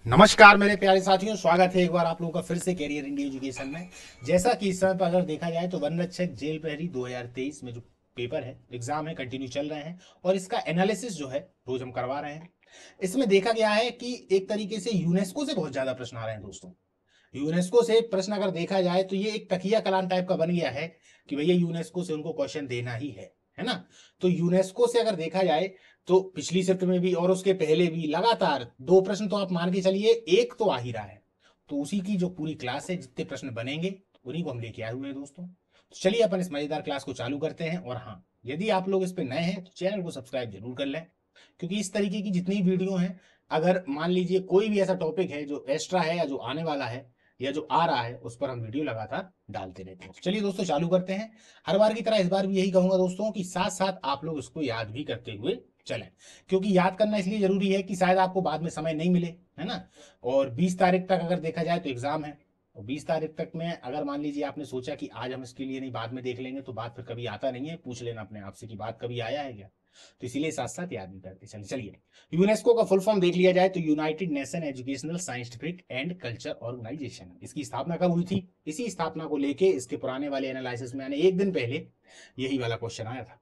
नमस्कार मेरे प्यारे साथियों, स्वागत है एक बार आप लोगों का फिर से कैरियर इंडिया एजुकेशन में। जैसा कि इस समय पर अगर देखा जाए तो वन रक्षक जेल प्रहरी 2023 में जो पेपर है, एग्जाम है, कंटिन्यू चल रहे हैं और इसका एनालिसिस जो है रोज हम करवा रहे हैं। इसमें देखा गया है कि एक तरीके से यूनेस्को से बहुत ज्यादा प्रश्न आ रहे हैं दोस्तों। यूनेस्को से प्रश्न अगर देखा जाए तो ये एक तकिया कलाम टाइप का बन गया है कि भैया यूनेस्को से उनको क्वेश्चन देना ही है ना। तो यूनेस्को से अगर देखा जाए तो पिछली शिफ्ट में भी और उसके पहले भी लगातार दो प्रश्न तो आप मान के चलिए, एक तो आ ही रहा है। तो उसी की जो पूरी क्लास है, जितने प्रश्न बनेंगे उन्हीं को हम लेके आए हुए हैं दोस्तों। तो चलिए अपन इस मजेदार क्लास को चालू करते हैं। और हाँ, यदि आप लोग इस पे नए हैं तो चैनल को सब्सक्राइब जरूर कर लें, क्योंकि इस तरीके की जितनी वीडियो हैं, अगर मान लीजिए कोई भी ऐसा टॉपिक है जो एक्स्ट्रा है या जो आने वाला है या जो आ रहा है, उस पर हम वीडियो लगातार डालते रहते हैं। चलिए दोस्तों चालू करते हैं। हर बार की तरह इस बार भी यही कहूंगा दोस्तों कि साथ साथ आप लोग इसको याद भी करते हुए चलें, क्योंकि याद करना इसलिए जरूरी है कि शायद आपको बाद में समय नहीं मिले, है ना। और 20 तारीख तक अगर देखा जाए तो एग्जाम है, और 20 तारीख तक में अगर मान लीजिए आपने सोचा कि आज हम इसके लिए नहीं बाद में देख लेंगे, तो बात फिर कभी आता नहीं है। पूछ लेना अपने आप से कि बात कभी आया है क्या। तो इसीलिए साथ साथ याद भी करते चलिए। चलिए, यूनेस्को का फुल फॉर्म देख लिया जाए तो united nation educational scientific and culture organisation. इसकी स्थापना कब हुई थी? इसी स्थापना को लेके इसके पुराने वाले एनालिसिस में यानी एक दिन पहले यही वाला क्वेश्चन आया था।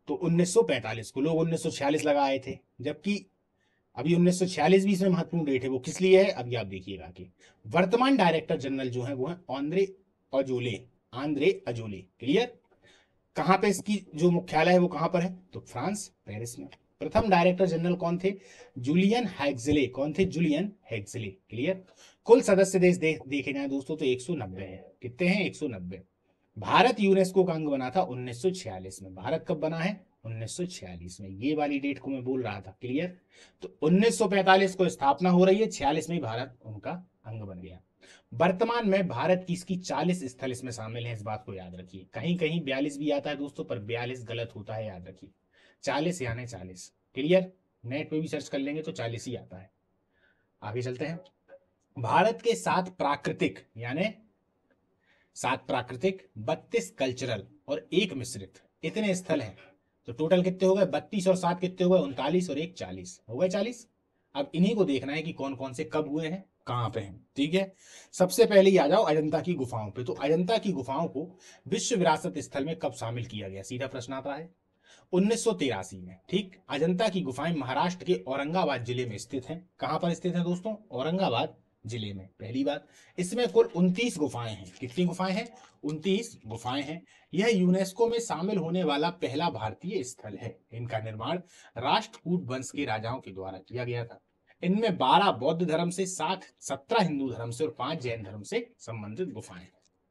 तो 1945 को, लोग 1946 लगा आए थे, जबकि अभी 1946 भी इसमें महत्वपूर्ण डेट है। वो किस लिए है अभी आप देखिएगा कि वर्तमान डायरेक्टर जनरल जो है वो है आंद्रे अजोले। क्लियर? कहां पे इसकी जो मुख्यालय है वो कहां पर है? तो फ्रांस, पेरिस में। प्रथम डायरेक्टर जनरल कौन थे? जूलियन हेक्सले। कौन थे? जूलियन हेक्सले। क्लियर? कुल सदस्य देश देखे जाए दोस्तों तो 190 है। कितने हैं? 190। भारत यूनेस्को का अंग बना था 1946 में। भारत कब बना है? 1946 में। ये वाली डेट को मैं बोल रहा था। क्लियर? तो 1945 को स्थापना हो रही है, 46 में ही भारत उनका अंग बन गया। वर्तमान में भारत की इसकी 40 स्थल इसमें शामिल है, इस बात को याद रखिए। कहीं कहीं 42 भी आता है दोस्तों, पर 42 गलत होता है, याद रखिए। 40 यानी 40। क्लियर? नेट पे भी सर्च कर लेंगे तो 40 ही आता है। आगे चलते हैं। भारत के 7 प्राकृतिक यानी 7 प्राकृतिक, 32 कल्चरल और एक मिश्रित, इतने स्थल हैं। तो टोटल कितने हो गए? 32 और 7 कितने हो गए? 39 और एक 40 हो गए 40। अब इन्हीं को देखना है कि कौन कौन से कब हुए हैं, कहां पे हैं। ठीक है, सबसे पहले ही आ जाओ अजंता की गुफाओं पे। तो अजंता की गुफाओं को विश्व विरासत स्थल में कब शामिल किया गया? सीधा प्रश्न आता है 1983 में। ठीक, अजंता की गुफाएं महाराष्ट्र के औरंगाबाद जिले में स्थित हैं। कहां पर स्थित हैं दोस्तों? औरंगाबाद जिले में। पहली बात, इसमें कुल 29 गुफाएं हैं। कितनी गुफाएं हैं? 29 गुफाएं हैं। यह यूनेस्को में शामिल होने वाला पहला भारतीय स्थल है। इनका निर्माण राष्ट्रकूट वंश के राजाओं के द्वारा किया गया था। इनमें 12 बौद्ध धर्म से, 17 हिंदू धर्म से और 5 जैन धर्म से संबंधित गुफाएं।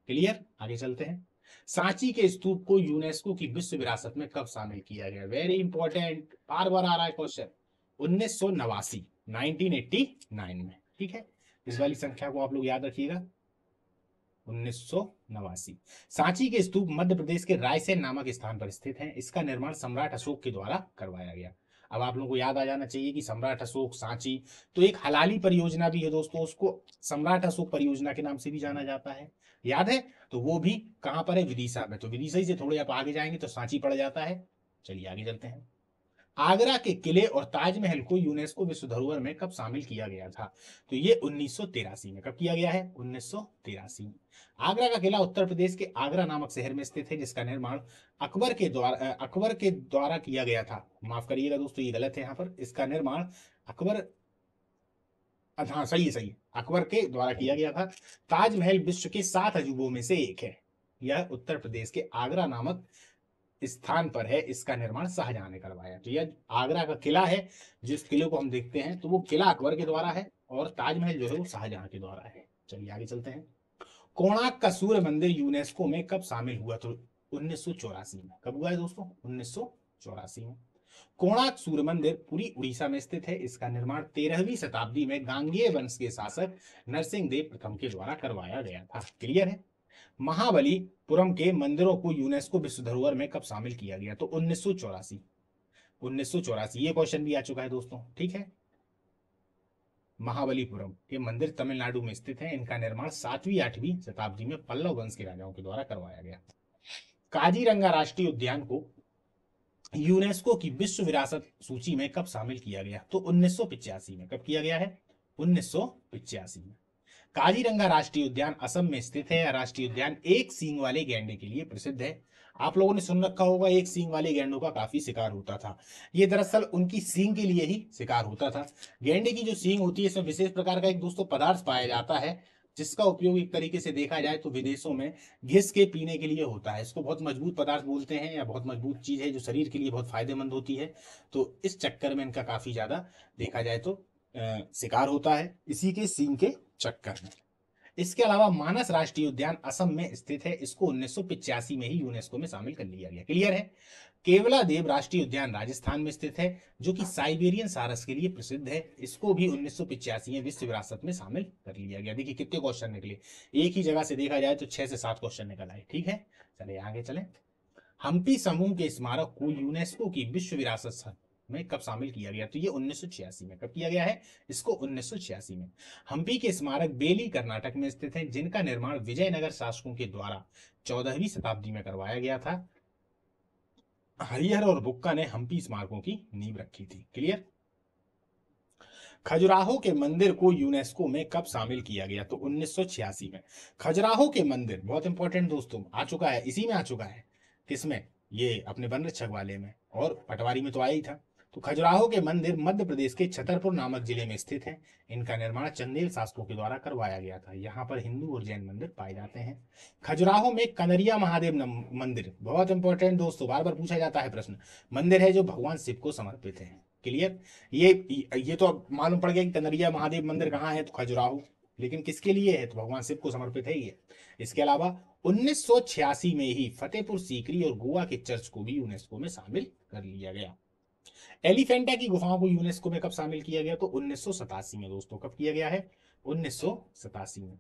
क्लियर? आगे चलते हैं। सांची के स्तूप को यूनेस्को की विश्व विरासत में कब शामिल किया गया? वेरी इंपॉर्टेंट, बार बार आ रहा है क्वेश्चन। 1989, 1989 में। ठीक है, इस वाली संख्या को आप लोग याद रखिएगा, 1989। सांची के स्तूप मध्य प्रदेश के रायसेन नामक स्थान पर स्थित हैं। इसका निर्माण सम्राट अशोक के द्वारा करवाया गया। अब आप लोगों को याद आ जाना चाहिए कि सम्राट अशोक, सांची, तो एक हलाली परियोजना भी है दोस्तों, उसको सम्राट अशोक परियोजना के नाम से भी जाना जाता है। याद है? तो वो भी कहां पर है? विदिशा में। तो विदिशा से थोड़े आप आगे जाएंगे तो सांची पड़ जाता है। चलिए आगे चलते हैं। आगरा के किले और ताजमहल को यूनेस्को विश्व धरोहर में कब शामिल किया गया था? तो ये 1983 में। कब किया गया है? 1983 में। आगरा का किला उत्तर प्रदेश के आगरा नामक शहर में स्थित है, जिसका निर्माण अकबर के द्वारा किया गया था। माफ करिएगा दोस्तों, ये गलत है यहाँ पर। इसका निर्माण अकबर, हाँ सही है, सही है, अकबर के द्वारा किया गया था। ताजमहल विश्व के 7 अजूबों में से एक है। यह उत्तर प्रदेश के आगरा नामक स्थान पर है। इसका निर्माण शाहजहां ने करवाया। तो यह आगरा का किला है। जिस किले को हम देखते हैं तो वो किला अकबर के द्वारा है, और ताजमहल जो है वो शाहजहां के द्वारा है। चलिए आगे चलते हैं। कोणार्क का सूर्य मंदिर यूनेस्को में कब शामिल हुआ? तो 1984 में। कब हुआ है दोस्तों? 1984 में। कोणार्क सूर्य मंदिर पूरी उड़ीसा में स्थित है। इसका निर्माण 13वीं शताब्दी में गांगेय वंश के शासक नरसिंह देव प्रथम के द्वारा करवाया गया था। क्लियर है? महाबलीपुरम के मंदिरों को यूनेस्को विश्व धरोहर में कब शामिल किया गया? तो 1984। 1984 ये क्वेश्चन भी आ चुका है दोस्तों। ठीक है, महाबलीपुरम के मंदिर तमिलनाडु में स्थित है। इनका निर्माण 7वीं 8वीं शताब्दी में पल्लव वंश के राजाओं के द्वारा करवाया गया। काजीरंगा राष्ट्रीय उद्यान को यूनेस्को की विश्व विरासत सूची में कब शामिल किया गया? तो 1985 में। कब किया गया है? 1985 में। काजीरंगा राष्ट्रीय उद्यान असम में स्थित है। यह राष्ट्रीय उद्यान एक सींग वाले गैंडे के लिए प्रसिद्ध है। आप लोगों ने सुन रखा होगा एक सींग वाले गैंडों का काफी शिकार होता था। ये दरअसल उनकी सींग के लिए ही शिकार होता था। गैंडे की जो सींग होती है इसमें विशेष प्रकार का एक दोस्तों पदार्थ पाया जाता है, जिसका उपयोग एक तरीके से देखा जाए तो विदेशों में घिस के पीने के लिए होता है। इसको बहुत मजबूत पदार्थ बोलते हैं या बहुत मजबूत चीज है जो शरीर के लिए बहुत फायदेमंद होती है। तो इस चक्कर में इनका काफी ज्यादा देखा जाए तो शिकार होता है, इसी के सींग के चक्कर में। इसके अलावा मानस राष्ट्रीय उद्यान असम में स्थित है। इसको 1985 में ही यूनेस्को में शामिल कर लिया गया। क्लियर है। केवलादेव राष्ट्रीय उद्यान राजस्थान में स्थित है, जो कि साइबेरियन सारस के लिए प्रसिद्ध है। इसको भी 1985 में विश्व विरासत में शामिल कर लिया गया। देखिए कितने क्वेश्चन निकले, एक ही जगह से देखा जाए तो 6 से 7 क्वेश्चन निकल आए। ठीक है, चले आगे चले। हम्पी समूह के स्मारक को यूनेस्को की विश्व विरासत में कब शामिल किया गया? तो ये 1986 में। कब किया गया है इसको? 1986 में। हम्पी के स्मारक बेली कर्नाटक में स्थित हैं, जिनका निर्माण विजयनगर शासकों के द्वारा 14वीं शताब्दी में करवाया गया था। हरिहर और बुक्का ने हम्पी स्मारकों की नींव रखी थी। क्लियर। खजुराहो के मंदिर को यूनेस्को में कब शामिल किया गया? तो 1986 में। खजुराहो के मंदिर बहुत इंपॉर्टेंट दोस्तों, आ चुका है, इसी में आ चुका है। किसमें? ये अपने वन रक्षक वाले में, और पटवारी में तो आया ही था। तो खजुराहो के मंदिर मध्य प्रदेश के छतरपुर नामक जिले में स्थित है। इनका निर्माण चंदेल शासकों के द्वारा करवाया गया था। यहाँ पर हिंदू और जैन मंदिर पाए जाते हैं। खजुराहो में कनरिया महादेव मंदिर, बहुत इंपॉर्टेंट दोस्तों, बार बार पूछा जाता है प्रश्न, मंदिर है जो भगवान शिव को समर्पित है। क्लियर। ये तो अब मालूम पड़ गया कि कनरिया महादेव मंदिर कहाँ है, तो खजुराहो। लेकिन किसके लिए है? तो भगवान शिव को समर्पित है ये। इसके अलावा 1986 में ही फतेहपुर सीकरी और गोवा के चर्च को भी यूनेस्को में शामिल कर लिया गया। एलिफेंटा की गुफाओं को यूनेस्को में कब शामिल किया गया? तो 1987 में दोस्तों। कब किया गया है? 1987 में।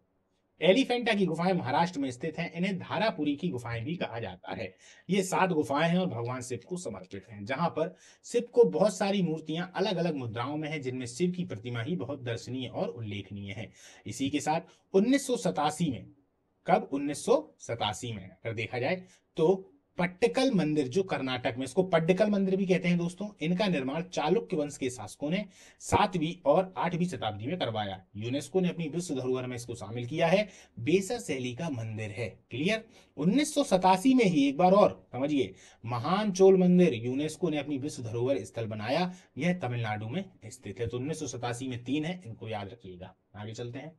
एलिफेंटा की गुफाएं महाराष्ट्र में स्थित हैं। इन्हें धारापुरी की गुफाएं भी कहा जाता है। ये 7 गुफाएं हैं और भगवान शिव को समर्पित हैं, जहां पर शिव को बहुत सारी मूर्तियां अलग अलग मुद्राओं में है, जिनमें शिव की प्रतिमा ही बहुत दर्शनीय और उल्लेखनीय है। इसी के साथ 1987 में, कब? 1987 में अगर देखा जाए तो पट्टकल मंदिर जो कर्नाटक में, इसको पड्डकल मंदिर भी कहते हैं दोस्तों, इनका निर्माण चालुक्य वंश के शासकों ने 7वीं और 8वीं शताब्दी में करवाया। यूनेस्को ने अपनी विश्व धरोहर में इसको शामिल किया है। बेसर शैली का मंदिर है। क्लियर। 1987 में ही एक बार और समझिए, महान चोल मंदिर यूनेस्को ने अपनी विश्व धरोहर स्थल बनाया। यह तमिलनाडु में स्थित है। तो 1987 में 3 है, इनको याद रखिएगा। आगे चलते हैं।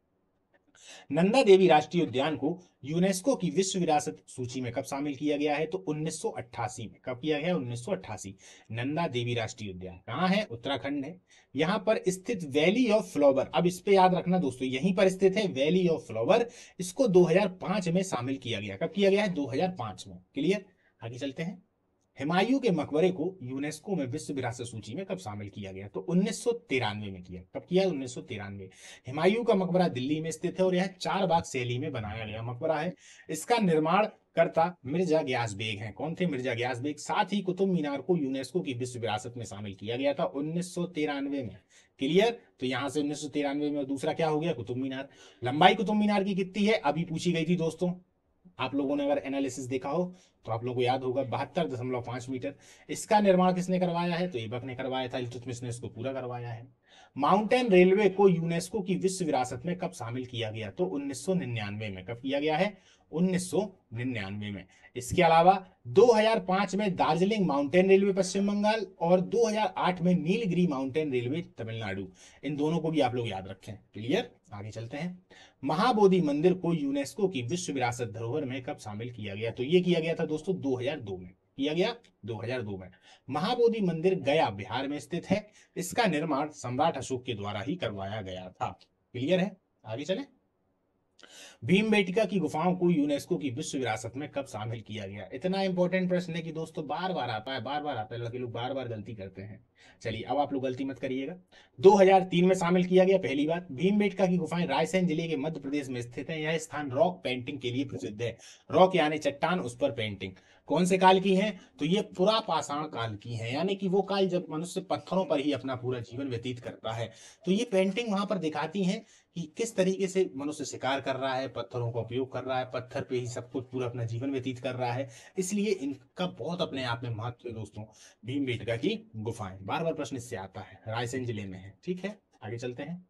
नंदा देवी राष्ट्रीय उद्यान को यूनेस्को की विश्व विरासत सूची में कब शामिल किया गया है? तो 1988 में। कब किया गया? 1988। नंदा देवी राष्ट्रीय उद्यान कहाँ है? उत्तराखंड है। यहाँ पर स्थित वैली ऑफ फ्लावर, अब इस पे याद रखना दोस्तों, यहीं पर स्थित है वैली ऑफ फ्लावर। इसको 2005 में शामिल किया गया। कब किया गया है? 2005 में। क्लियर। आगे चलते हैं। हुमायूं के मकबरे को यूनेस्को में विश्व विरासत सूची में कब शामिल किया गया? तो 1993 में किया। कब किया? 1993। हुमायूं का मकबरा दिल्ली में स्थित है और यह 4 बाग शैली में बनाया गया मकबरा है। इसका निर्माण करता मिर्जा गयास बेग हैं। कौन थे? मिर्जा गयास बेग। साथ ही कुतुब मीनार को यूनेस्को की विश्व विरासत में शामिल किया गया था 1993 में। क्लियर। तो यहां से 1993 में दूसरा क्या हो गया? कुतुब मीनार। लंबाई कुतुब मीनार की कितनी है? अभी पूछी गई थी दोस्तों, आप लोगों ने अगर एनालिसिस देखा हो तो आप लोगों को याद होगा, 72.5 मीटर। इसका निर्माण किसने करवाया है? तो ऐबक ने करवाया था। इल्तुतमिश ने इसको पूरा करवाया है। माउंटेन रेलवे को यूनेस्को की विश्व विरासत में कब शामिल किया गया? तो 1999 में। कब किया गया है? 1999 में। इसके अलावा 2005 में दार्जिलिंग माउंटेन रेलवे पश्चिम बंगाल और 2008 में नीलगिरी माउंटेन रेलवे तमिलनाडु, इन दोनों को भी आप लोग याद रखें। क्लियर। आगे चलते हैं। महाबोधि मंदिर को यूनेस्को की विश्व विरासत धरोहर में कब शामिल किया गया? तो ये किया गया था दोस्तों 2002 में। किया गया 2002 में। महाबोधि मंदिर गया बिहार में स्थित है। इसका निर्माण सम्राट अशोक के द्वारा ही करवाया गया था। क्लियर है। आगे चलें। भीमबेटका की गुफाओं को यूनेस्को की विश्व विरासत में कब शामिल किया गया? इतना इंपॉर्टेंट प्रश्न है कि दोस्तों बार बार आता है, बार बार आता है, लड़के लोग बार बार गलती करते हैं। चलिए अब आप लोग गलती मत करिएगा। 2003 में शामिल किया गया। पहली बात, भीमबेटका की गुफाएं रायसेन जिले के मध्य प्रदेश में स्थित है। यह स्थान रॉक पेंटिंग के लिए प्रसिद्ध है। रॉक यानी चट्टान, उस पर पेंटिंग। कौन से काल की है? तो ये पुरा पाषाण काल की है, यानी कि वो काल जब मनुष्य पत्थरों पर ही अपना पूरा जीवन व्यतीत करता है। तो ये पेंटिंग वहां पर दिखाती है कि किस तरीके से मनुष्य शिकार कर रहा है, पत्थरों का उपयोग कर रहा है, पत्थर पे ही सब कुछ पूरा अपना जीवन व्यतीत कर रहा है। इसलिए इनका बहुत अपने आप में महत्व है दोस्तों। भीमबेटका की गुफाएं, बार बार प्रश्न इससे आता है, रायसेन जिले में है। ठीक है, आगे चलते हैं।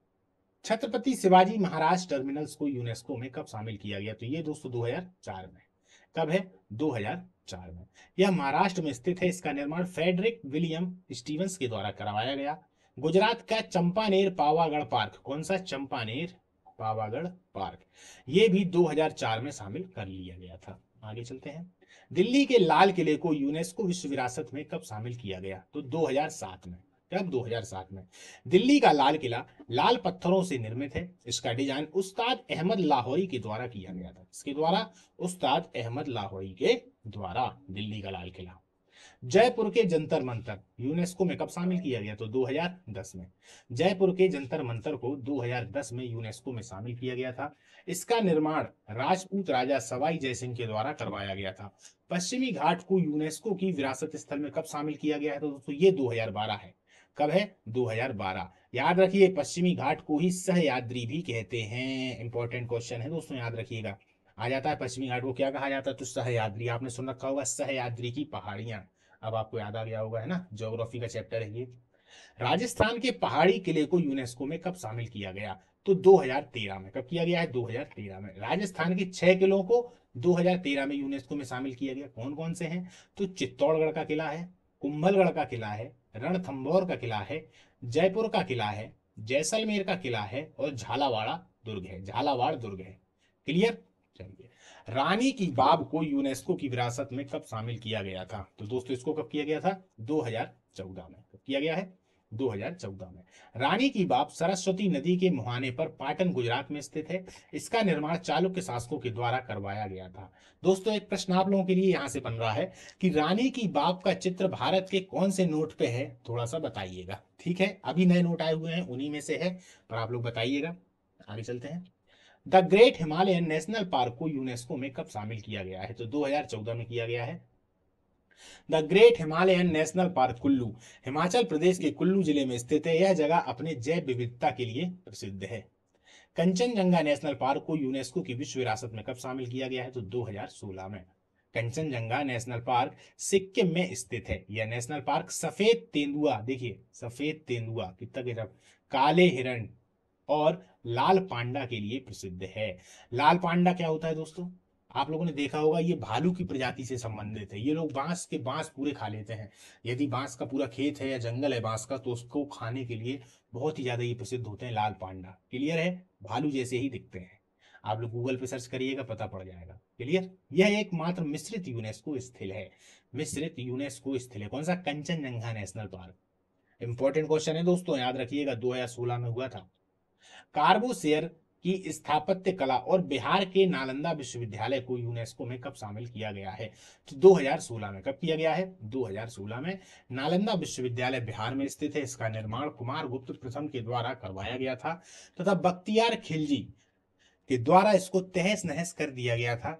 छत्रपति शिवाजी महाराज टर्मिनल्स को यूनेस्को में कब शामिल किया गया? तो ये दोस्तों 2004 में। कब है? 2004 में। यह महाराष्ट्र में स्थित है। इसका निर्माण फ्रेडरिक विलियम स्टीवंस के द्वारा करवाया गया। गुजरात का चंपानेर पावागढ़ पार्क, कौन सा? चंपानेर पावागढ़ पार्क, ये भी 2004 में शामिल कर लिया गया था। आगे चलते हैं। दिल्ली के लाल किले को यूनेस्को विश्व विरासत में कब शामिल किया गया? तो 2007 में। कब? 2007 में। दिल्ली का लाल किला लाल पत्थरों से निर्मित है। इसका डिजाइन उस्ताद अहमद लाहौरी के द्वारा किया गया था। इसके द्वारा? उस्ताद अहमद लाहौरी के द्वारा दिल्ली का लाल किला। जयपुर के जंतर मंतर यूनेस्को में कब शामिल किया गया? तो 2010 में। जयपुर के जंतर मंतर को 2010 में यूनेस्को में शामिल किया गया था। इसका निर्माण राजपूत राजा सवाई जयसिंह के द्वारा करवाया गया था। पश्चिमी घाट को यूनेस्को की विरासत स्थल में कब शामिल किया गया है? तो दोस्तों ये 2012 है। कब है? 2012। याद रखिए, पश्चिमी घाट को ही सहयाद्री भी कहते हैं। इंपॉर्टेंट क्वेश्चन है दोस्तों, याद रखिएगा। आ जाता है पश्चिमी घाट को क्या कहा जाता है? तो सहयाद्री। आपने सुन रखा होगा सहयाद्री की पहाड़ियां। अब आपको याद आ गया होगा, है ना, ज्योग्राफी का चैप्टर है ये। राजस्थान के पहाड़ी किले को यूनेस्को में कब शामिल किया गया? तो 2013 में। कब किया गया है? 2013 में। राजस्थान के 6 किलों को 2013 में यूनेस्को में शामिल किया गया। कौन कौन से हैं? तो चित्तौड़गढ़ का किला है, कुंभलगढ़ का किला है, रणथंभौर का किला है, जयपुर का किला है, जैसलमेर का किला है और झालावाड़ दुर्ग है। झालावाड़ दुर्ग है। क्लियर? चलिए, रानी की बाब को यूनेस्को की विरासत में कब शामिल किया गया था? तो दोस्तों इसको कब किया गया था? 2014 में। कब किया गया है? 2014 में। रानी की बाब सरस्वती नदी के मुहाने पर पाटन गुजरात में स्थित है। इसका निर्माण चालुक्य शासकों के द्वारा करवाया गया था। दोस्तों एक प्रश्न आप लोगों के लिए यहां से बन रहा है कि रानी की बाब का चित्र भारत के कौन से नोट पे है? थोड़ा सा बताइएगा। ठीक है, अभी नए नोट आए हुए हैं, उन्हीं में से है, पर आप लोग बताइएगा। आगे चलते हैं। The great Himalayan national park को यूनेस्को में कब शामिल किया गया है? तो 2014 में किया गया है। The great Himalayan national park Kullu Himachal Pradesh के कुल्लू जिले में स्थित है। यह जगह अपने जैव विविधता के लिए प्रसिद्ध है। कंचनजंगा नेशनल पार्क को यूनेस्को की विश्व विरासत में कब शामिल किया गया है? तो 2016 में। कंचनजंगा नेशनल पार्क सिक्किम में स्थित है। यह नेशनल पार्क सफेद तेंदुआ, देखिए सफेद तेंदुआ, कितना गिरफ्त, काले हिरण और लाल पांडा के लिए प्रसिद्ध है। लाल पांडा क्या होता है दोस्तों? आप लोगों ने देखा होगा, ये भालू की प्रजाति से संबंधित है। ये लोग बांस पूरे खा लेते हैं। यदि बांस का पूरा खेत है या जंगल है बांस का, तो उसको खाने के लिए बहुत ही ज्यादा ये प्रसिद्ध होते हैं लाल पांडा। क्लियर है? भालू जैसे ही दिखते हैं। आप लोग गूगल पे सर्च करिएगा, पता पड़ जाएगा। क्लियर? यह एकमात्र मिश्रित यूनेस्को स्थल है। मिश्रित यूनेस्को स्थल है कौन सा? Kanchenjunga national park. Important question है दोस्तों, याद रखिएगा, 2016 में हुआ था। कार्बोसेयर की स्थापत्य कला और बिहार के नालंदा विश्वविद्यालय को यूनेस्को में कब शामिल किया गया है? तो 2016 में। कब किया गया है? 2016 में। नालंदा विश्वविद्यालय बिहार में स्थित है। इसका निर्माण कुमार गुप्त प्रथम के द्वारा करवाया गया था तथा बख्तियार खिलजी के द्वारा इसको तहस नहस कर दिया गया था।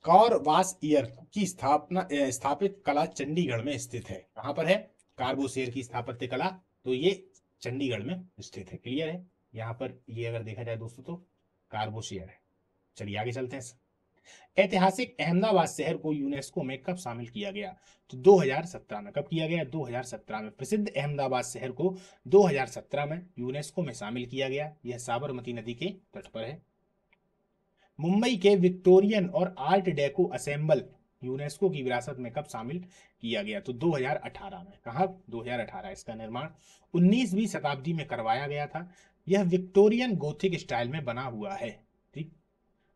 कौरवासइयर की स्थापित कला चंडीगढ़ में स्थित है। कहां पर है? कार्बोसेयर की स्थापत्य कला, तो ये चंडीगढ़ में स्थित है। क्लियर है? यहाँ पर ये अगर देखा जाए दोस्तों तो कार्बोसेयर है। चलिए आगे चलते हैं। ऐतिहासिक अहमदाबाद शहर को यूनेस्को में कब शामिल किया गया? तो 2017 में। कब किया गया? 2017 में। प्रसिद्ध अहमदाबाद शहर को 2017 में यूनेस्को में शामिल किया गया। यह साबरमती नदी के तट पर है। मुंबई के विक्टोरियन और आर्ट डेको असेंबल यूनेस्को की विरासत में कब शामिल किया गया? तो 2018 में। कहा? 2018। इसका निर्माण 19वीं शताब्दी में करवाया गया था। यह विक्टोरियन गोथिक स्टाइल में बना हुआ है। ठीक,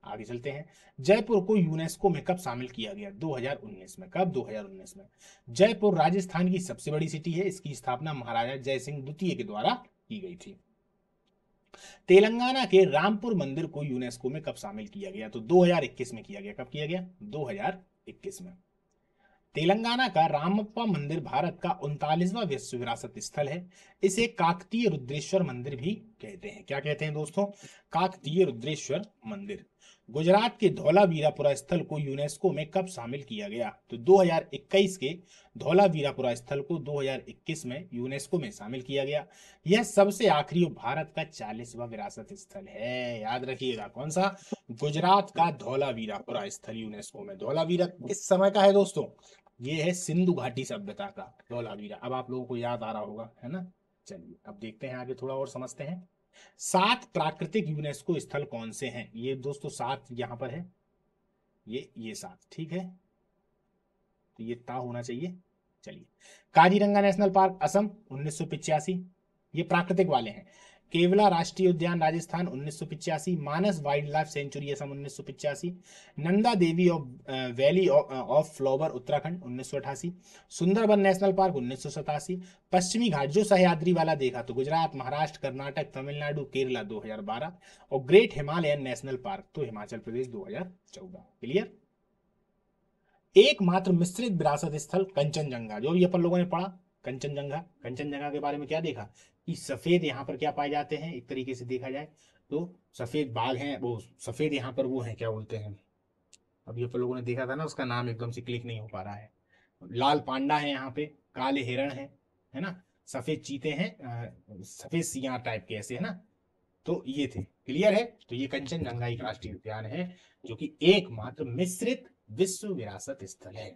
आगे चलते हैं। जयपुर को यूनेस्को में कब शामिल किया गया? 2019 में। कब? 2019 में। जयपुर राजस्थान की सबसे बड़ी सिटी है। इसकी स्थापना महाराजा जयसिंह द्वितीय के द्वारा की गई थी। तेलंगाना के रामपुर मंदिर को यूनेस्को में कब शामिल किया गया? तो 2021 में किया गया। कब किया गया? 2021 में। तेलंगाना का रामप्पा मंदिर भारत का 39वां विश्व विरासत स्थल है। इसे काकतीय रुद्रेश्वर मंदिर भी कहते हैं। क्या कहते हैं दोस्तों? काकतीय रुद्रेश्वर मंदिर। गुजरात के धौलावीरापुरा स्थल को यूनेस्को में कब शामिल किया गया? तो 2021 के धौलावीरापुरा स्थल को 2021 में यूनेस्को में शामिल किया गया। यह सबसे आखिरी भारत का 40वां विरासत स्थल है। याद रखिएगा, कौन सा? गुजरात का धौलावीरापुरा स्थल यूनेस्को में। धौलावीरा किस समय का है दोस्तों? ये है सिंधु घाटी सभ्यता का धौलावीरा। अब आप लोगों को याद आ रहा होगा, है ना। चलिए अब देखते हैं आगे, थोड़ा और समझते हैं। 7 प्राकृतिक यूनेस्को स्थल कौन से हैं? ये दोस्तों 7 यहां पर है, ये 7, ठीक है, तो ये ता होना चाहिए। चलिए, काजीरंगा नेशनल पार्क असम 1985, ये प्राकृतिक वाले हैं। केवला राष्ट्रीय उद्यान Rajasthan 1985, Manas wildlife sanctuary Assam 1985, Nanda Devi of valley of flower Uttarakhand 1988, Sundarban national park 1987, पश्चिमी घाट जो सह्याद्री वाला देखा तो गुजरात, महाराष्ट्र, कर्नाटक, तमिलनाडु, केरला 2012, और ग्रेट हिमालयन नेशनल पार्क तो हिमाचल प्रदेश 2014। क्लियर। एकमात्र मिश्रित विरासत स्थल कंचनजंगा, जो भी अपन लोगों ने पढ़ा, कंचनजंगा, कंचनजंगा के बारे में क्या देखा कि सफेद यहाँ पर क्या पाए जाते हैं, एक तरीके से देखा जाए तो सफेद बाघ हैं, वो सफेद यहाँ पर वो है, क्या बोलते हैं, अभी अपन लोगों ने देखा था ना, उसका नाम एकदम से क्लिक नहीं हो पा रहा है। लाल पांडा है यहाँ पे, काले हिरण है ना, सफेद चीते हैं, सफेद सियार टाइप के ऐसे, है ना, तो ये थे। क्लियर है। तो ये कंचनजंगा एक राष्ट्रीय उद्यान है जो कि एकमात्र मिश्रित विश्व विरासत स्थल है।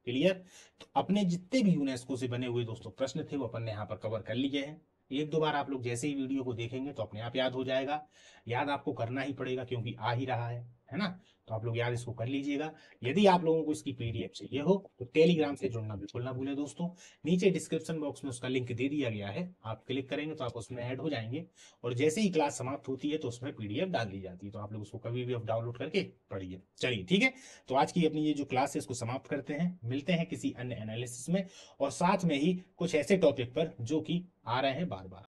क्लियर। तो अपने जितने भी यूनेस्को से बने हुए दोस्तों प्रश्न थे वो अपन ने यहाँ पर कवर कर लिए हैं। एक दो बार आप लोग जैसे ही वीडियो को देखेंगे तो अपने आप याद हो जाएगा, याद आपको करना ही पड़ेगा क्योंकि आ ही रहा है ना, तो आप लोग याद इसको कर लीजिएगा। यदि आप लोगों को इसकी पीडीएफ चाहिए हो तो टेलीग्राम से जुड़ना बिल्कुल ना भूलें दोस्तों, नीचे डिस्क्रिप्शन बॉक्स में उसका लिंक दे दिया गया है, आप क्लिक करेंगे तो आप उसमें ऐड हो जाएंगे, और जैसे ही क्लास समाप्त होती है तो उसमें पीडीएफ डाल दी जाती है, तो आप लोग उसको कभी भी डाउनलोड करके पढ़िए। चलिए ठीक है, तो आज की अपनी ये जो क्लास है इसको समाप्त करते हैं, मिलते हैं किसी अन्य एनालिसिस में और साथ में ही कुछ ऐसे टॉपिक पर जो कि आ रहे हैं बार बार।